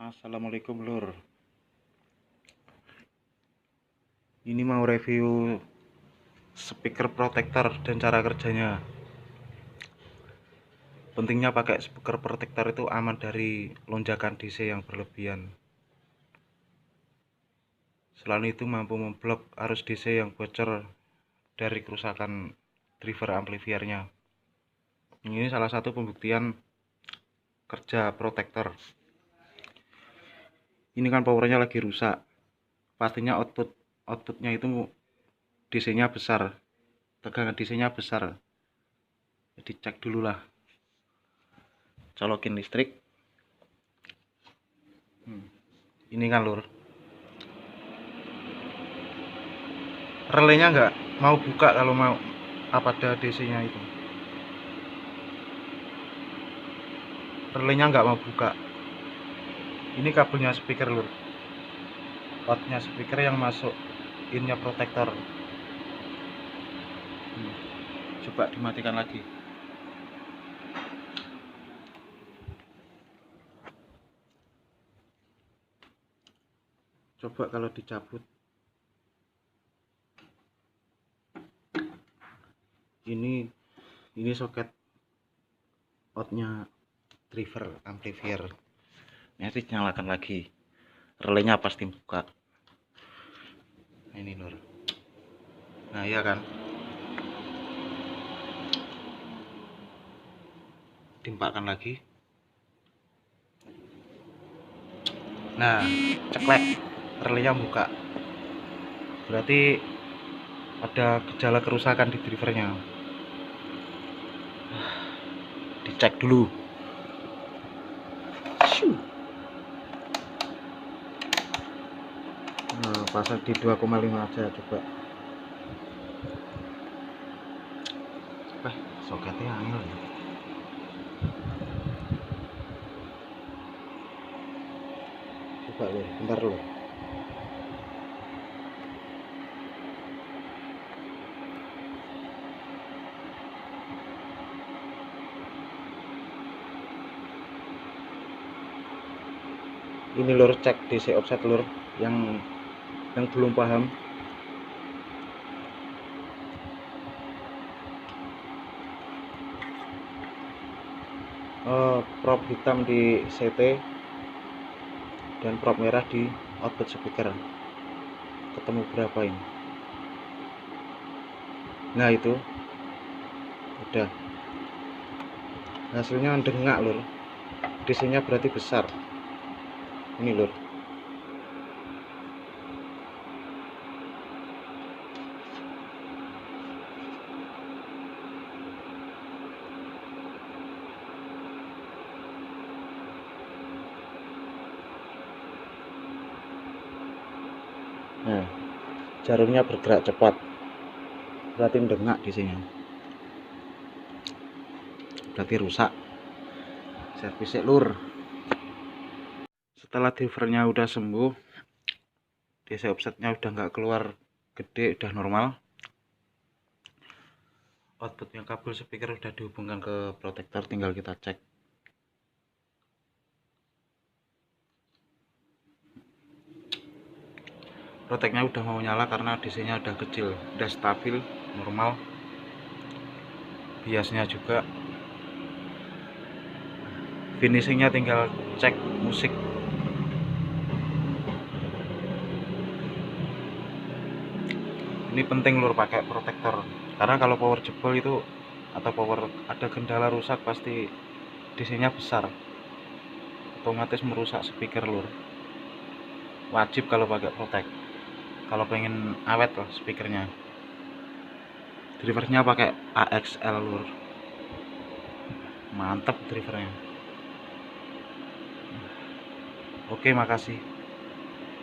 Assalamualaikum lur. Ini mau review speaker protector dan cara kerjanya. Pentingnya pakai speaker protector itu aman dari lonjakan DC yang berlebihan. Selain itu mampu memblok arus DC yang bocor dari kerusakan driver amplifiernya. Ini salah satu pembuktian kerja protektor. Ini kan powernya lagi rusak. Pastinya outputnya itu DC-nya besar, tegangan DC-nya besar. Jadi cek dulu lah. Colokin listrik. Ini kan lur, relenya nggak mau buka kalau mau apa ada DC-nya itu. Relenya nggak mau buka. Ini kabelnya speaker lur, outnya speaker yang masuk innya protektor. Coba dimatikan lagi. Coba kalau dicabut. Ini soket outnya driver amplifier. Nanti nyalakan lagi, relenya pasti buka. Nah, ini lur. Nah iya kan, timpakan lagi. Nah ceklek, relenya buka, berarti ada gejala kerusakan di drivernya. Dicek dulu. Nah, pasang di 2,5 aja coba. Soketnya angel ya. Coba loh, bentar loh. Ini lur, cek DC offset lur, yang belum paham. Prop hitam di CT dan prop merah di output speaker. Ketemu berapa ini? Nah itu udah, hasilnya dengak lur. DC nya berarti besar. Ini lur. Nah, jarumnya bergerak cepat, berarti dengak di sini, berarti rusak. Servis lur. Setelah drivernya udah sembuh, DC offsetnya udah nggak keluar gede, udah normal, outputnya kabel speaker udah dihubungkan ke protektor, tinggal kita cek. Proteknya udah mau nyala karena DC nya udah kecil, udah stabil, normal. Biasnya juga. Finishingnya tinggal cek musik. Ini penting lur pakai protektor, karena kalau power jebol itu atau power ada kendala rusak pasti DC nya besar, otomatis merusak speaker lur. Wajib kalau pakai protek, kalau pengen awet lah speakernya. Drivernya pakai AXL lur, mantap drivernya. Oke, makasih.